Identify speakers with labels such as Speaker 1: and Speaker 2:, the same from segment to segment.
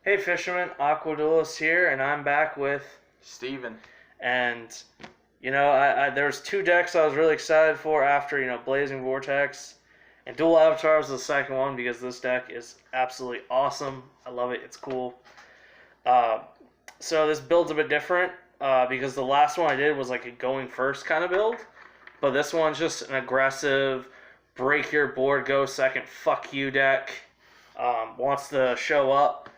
Speaker 1: Hey fisherman, Aqua Duelist here, and I'm back with,
Speaker 2: Steven.
Speaker 1: and there was two decks I was really excited for after Blazing Vortex, and Dual Avatar was the second one because this deck is absolutely awesome. I love it. It's cool. Uh, so this build's a bit different because the last one I did was like a going first kind of build, but this one's just an aggressive break your board, go second, fuck you deck. Wants to show up.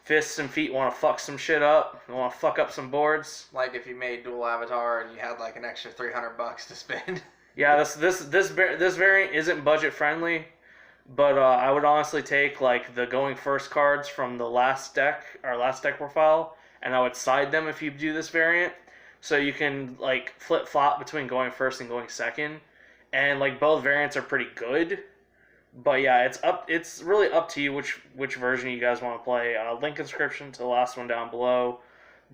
Speaker 1: Fists and feet want to fuck some shit up. They want to fuck up some boards.
Speaker 2: Like if you made dual avatar and you had like an extra $300 to spend.
Speaker 1: Yeah, this variant isn't budget friendly, but I would honestly take like the going first cards from the last deck, our last deck profile, and I would side them if you do this variant, so you can like flip flop between going first and going second, and like both variants are pretty good. But yeah, it's really up to you which version you guys want to play. Link inscription to the last one down below.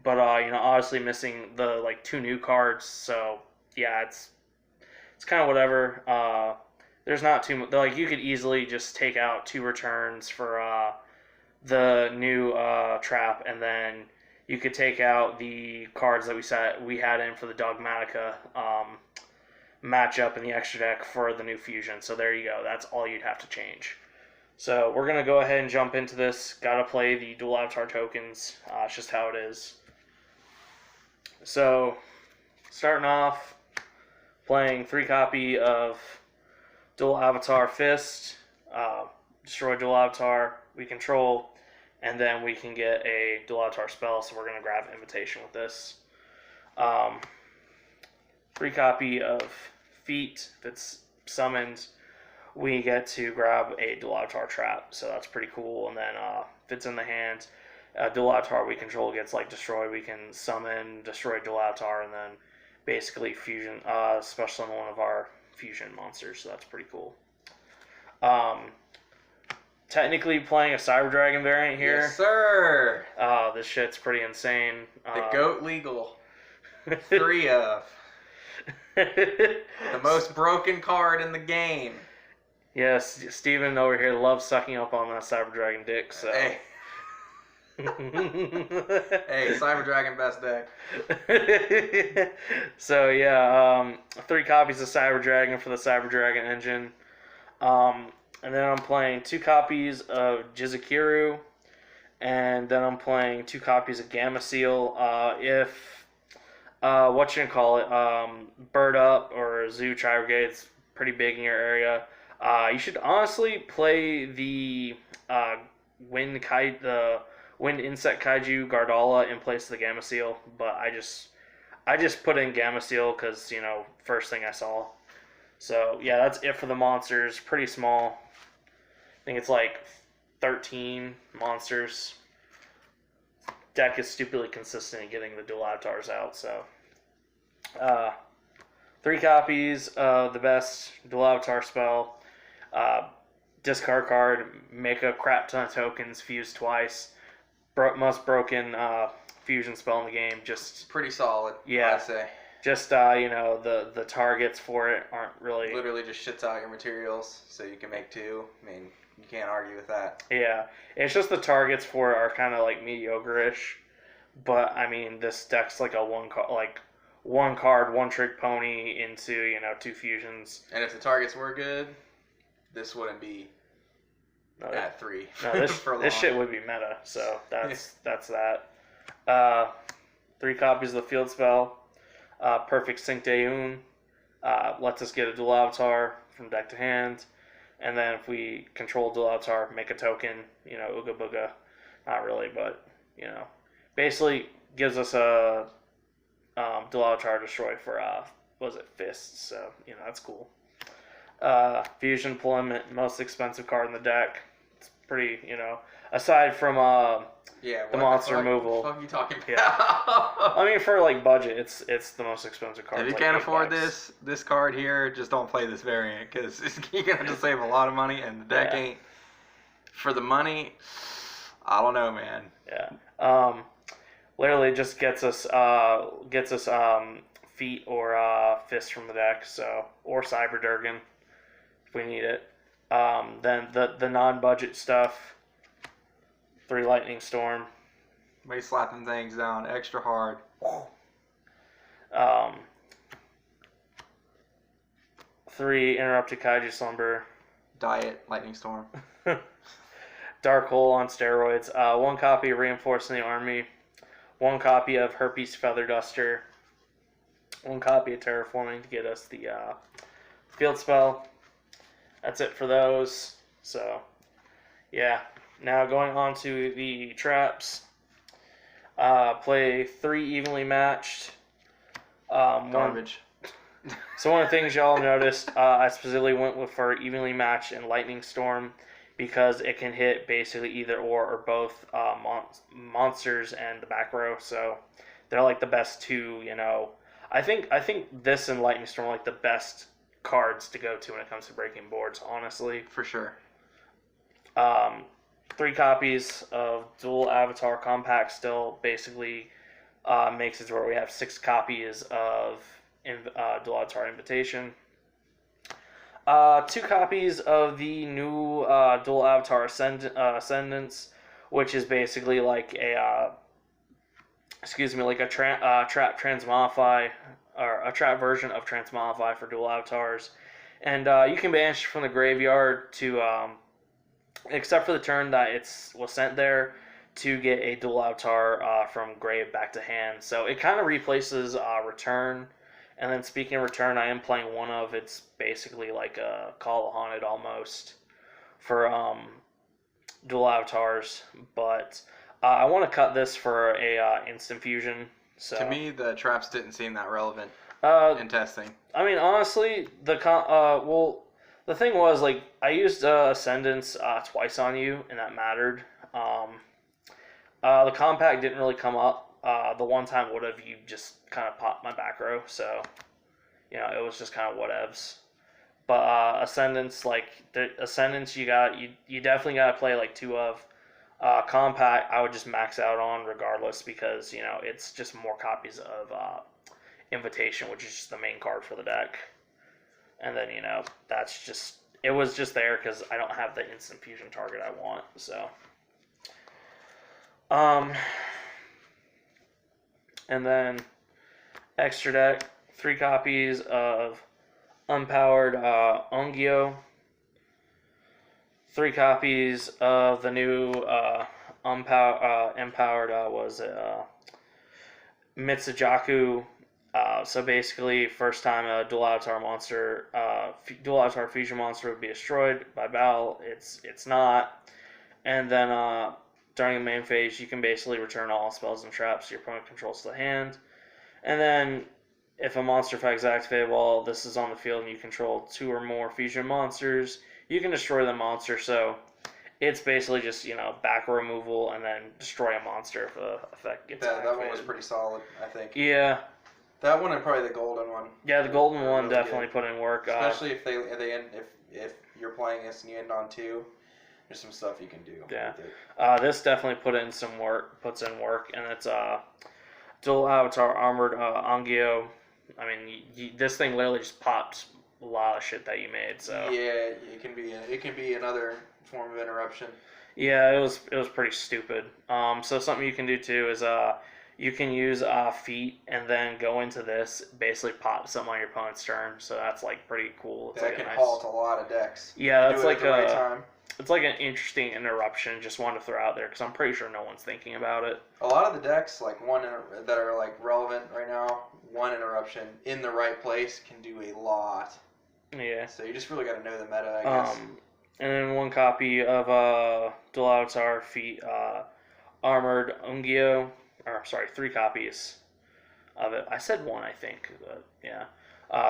Speaker 1: But obviously missing the like two new cards, so yeah, it's kind of whatever. There's not too much. Like you could easily just take out two returns for the new trap, and then you could take out the cards that we had in for the Dogmatica matchup in the extra deck for the new fusion. So there you go. That's all you'd have to change. So we're gonna go ahead and jump into this. Gotta play the dual avatar tokens. It's just how it is. So starting off, playing 3 copy of dual avatar fist. Destroy dual avatar. We control, and then we can get a dual avatar spell. So we're gonna grab invitation with this. 3 copy of feet. If it's summoned, we get to grab a dual avatar trap. So that's pretty cool. And then if it's in the hand, dual avatar we control gets like destroyed. We can summon, destroy dual avatar, and then basically fusion, special summon one of our fusion monsters. So that's pretty cool. Technically playing a Cyber Dragon variant here.
Speaker 2: Yes, sir.
Speaker 1: This shit's pretty insane.
Speaker 2: The GOAT legal. 3 of. The most broken card in the game.
Speaker 1: Yes, Steven over here loves sucking up on that Cyber Dragon dick, so.
Speaker 2: Hey. Hey, Cyber Dragon best deck.
Speaker 1: So yeah, 3 copies of Cyber Dragon for the Cyber Dragon engine. And then I'm playing 2 copies of Jizukiru. And then I'm playing 2 copies of Gamma Seal. If what you call it, Bird Up or Zoo Tri-Brigade's pretty big in your area. You should honestly play the Wind Insect Kaiju Gardala in place of the Gamma Seal, but I just put in Gamma Seal because first thing I saw. So yeah, that's it for the monsters. Pretty small. I think it's like 13 monsters. Deck is stupidly consistent in getting the dual avatars out. So 3 copies of the best dual avatar spell. Discard card, make a crap ton of tokens, fuse twice. Most broken fusion spell in the game. Just
Speaker 2: pretty solid.
Speaker 1: Yeah,
Speaker 2: I'd say.
Speaker 1: Just the targets for it aren't really.
Speaker 2: Literally just shits out your materials, so you can make 2. I mean, you can't argue with that.
Speaker 1: Yeah, it's just the targets for it are kind of like mediocre-ish. But I mean, this deck's like a one card, one trick pony into 2 fusions.
Speaker 2: And if the targets were good, this wouldn't be at 3.
Speaker 1: No, this shit would be meta. So that's that. 3 copies of the field spell. Perfect Sync Daeun. Lets us get a dual avatar from deck to hand. And then if we control dual avatar, make a token. Ooga booga. Not really, but basically gives us a dual avatar destroy for fists. So that's cool. Fusion Deployment, most expensive card in the deck. It's pretty, aside from the monster removal.
Speaker 2: What the fuck are you talking about?
Speaker 1: Yeah. I mean, for like budget, it's the most expensive card.
Speaker 2: If you
Speaker 1: like
Speaker 2: can't
Speaker 1: $8.
Speaker 2: afford this card here, just don't play this variant because you're gonna have to save a lot of money, and the deck ain't for the money. I don't know, man.
Speaker 1: Yeah. Literally just gets us feet or fists from the deck, so or Cyber Durgan if we need it. Then the non-budget stuff. 3 Lightning Storm.
Speaker 2: May slapping things down extra hard.
Speaker 1: Um, 3 Interrupted Kaiju Slumber.
Speaker 2: Diet Lightning Storm.
Speaker 1: Dark Hole on steroids. 1 copy of Reinforcing the Army. 1 copy of Herpes Feather Duster. 1 copy of Terraforming to get us the field spell. That's it for those. So, yeah. Now going on to the traps. Play 3 evenly matched.
Speaker 2: Garbage.
Speaker 1: So one of the things y'all noticed, I specifically went for evenly matched and Lightning Storm because it can hit basically either or both monsters and the back row. So they're like the best 2, you know. I think this and Lightning Storm are like the best cards to go to when it comes to breaking boards, honestly.
Speaker 2: For sure.
Speaker 1: 3 copies of Dual Avatar Compact still basically makes it to where we have 6 copies of Dual Avatar Invitation. 2 copies of the new Dual Avatar Ascendance, which is basically like a trap transmodify, or a trap version of transmodify for dual avatars. And you can banish from the graveyard to, except for the turn that it was sent there, to get a dual avatar from grave back to hand. So it kind of replaces Return. And then speaking of Return, I am playing one of, it's basically like a Call of the Haunted almost for dual avatars. But I want to cut this for a instant fusion. So
Speaker 2: To me, the traps didn't seem that relevant in testing.
Speaker 1: I mean, honestly, the thing was, like, I used Ascendance twice on you, and that mattered. The compact didn't really come up. The one time would have, you just kind of popped my back row, so, you know, it was just kind of whatevs. But Ascendance, like, the Ascendance you definitely got to play, like, 2 of. Compact, I would just max out on regardless because, you know, it's just more copies of Invitation, which is just the main card for the deck. And then, you know, it was just there because I don't have the instant fusion target I want, so. And then, extra deck, 3 copies of Unpowered Ongyo. 3 copies of the new empowered Mitsujaku. So basically, first time a dual avatar monster, dual avatar fusion monster would be destroyed by battle. It's not. And then during the main phase, you can basically return all spells and traps your opponent controls to the hand. And then, if a monster effect is activated while this is on the field and you control 2 or more fusion monsters, you can destroy the monster. So it's basically just, you know, back removal and then destroy a monster if the effect gets activated.
Speaker 2: That one was pretty solid, I think.
Speaker 1: Yeah.
Speaker 2: That one and probably the golden one.
Speaker 1: Yeah, the golden one
Speaker 2: really
Speaker 1: definitely
Speaker 2: good.
Speaker 1: put in work.
Speaker 2: Especially if they end, if you're playing this and you end on 2, there's some stuff you can do.
Speaker 1: Yeah.
Speaker 2: With it.
Speaker 1: This definitely puts in work, and it's dual avatar armored Ongyo. I mean, this thing literally just pops a lot of shit that you made. So
Speaker 2: yeah, it can be another form of interruption.
Speaker 1: Yeah, it was pretty stupid. So something you can do too is you can use feet and then go into this, basically pop something on your opponent's turn. So that's like pretty cool. It's
Speaker 2: that
Speaker 1: like
Speaker 2: can
Speaker 1: a nice
Speaker 2: halt a lot of decks.
Speaker 1: Yeah, that's
Speaker 2: do it
Speaker 1: like
Speaker 2: at the right time.
Speaker 1: It's like an interesting interruption. Just wanted to throw out there because I'm pretty sure no one's thinking about it.
Speaker 2: A lot of the decks, like that are like relevant right now, one interruption in the right place can do a lot.
Speaker 1: Yeah.
Speaker 2: So you just really got to know the meta, I guess.
Speaker 1: And then 1 copy of Dual Avatar Feet Armored Ongyo. Or, sorry, 3 copies of it. I said 1, I think. But, yeah.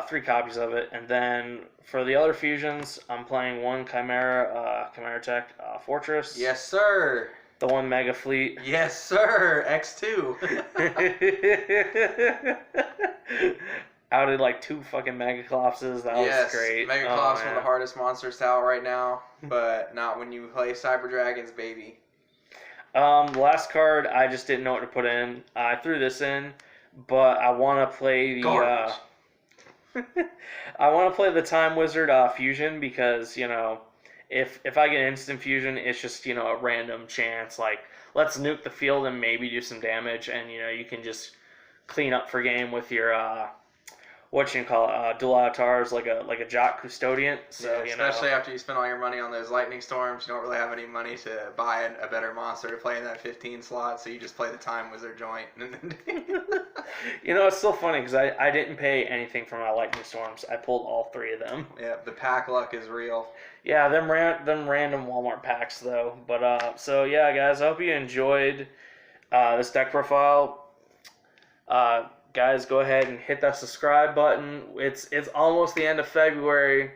Speaker 1: 3 copies of it. And then for the other fusions, I'm playing 1 Chimera Tech Fortress.
Speaker 2: Yes, sir.
Speaker 1: The 1 Mega Fleet.
Speaker 2: Yes, sir. X2.
Speaker 1: Outed like 2 fucking Megaclopses. That was great.
Speaker 2: Megaclops one of the hardest monsters to out right now, but not when you play Cyber Dragons, baby.
Speaker 1: The last card, I just didn't know what to put in. I threw this in, but I want to play the I want to play the Time Wizard fusion because, you know, if I get instant fusion, it's just a random chance. Like let's nuke the field and maybe do some damage, and you can just clean up for game with your what you call it, dual avatars like a Jock Custodian. So
Speaker 2: yeah, especially after you spend all your money on those lightning storms, you don't really have any money to buy a better monster to play in that 15 slot, so you just play the Time Wizard joint.
Speaker 1: It's still funny because I didn't pay anything for my lightning storms. I pulled all 3 of them.
Speaker 2: Yeah, the pack luck is real.
Speaker 1: Yeah, them random Walmart packs though. But so yeah, guys, I hope you enjoyed this deck profile. Guys, go ahead and hit that subscribe button. It's almost the end of February.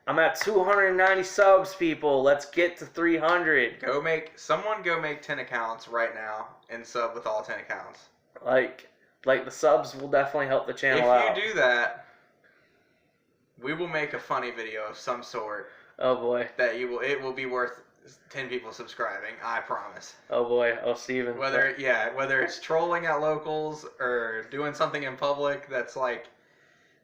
Speaker 1: I'm at 290 subs, people. Let's get to 300.
Speaker 2: Go make 10 accounts right now and sub with all 10 accounts.
Speaker 1: Like the subs will definitely help the channel out.
Speaker 2: If you do that, we will make a funny video of some sort.
Speaker 1: Oh boy.
Speaker 2: It will be worth 10 people subscribing, I promise.
Speaker 1: Oh boy. Oh, Steven.
Speaker 2: Whether it's trolling at locals or doing something in public that's like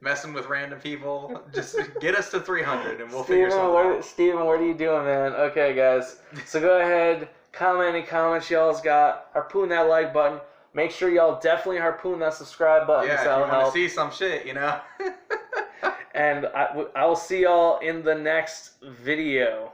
Speaker 2: messing with random people, just get us to 300 and we'll figure something out.
Speaker 1: Steven, what are you doing, man? Okay, guys. So go ahead, comment any comments y'all's got, harpoon that like button. Make sure y'all definitely harpoon that subscribe button.
Speaker 2: Yeah, if you want to see some shit,
Speaker 1: And I will see y'all in the next video.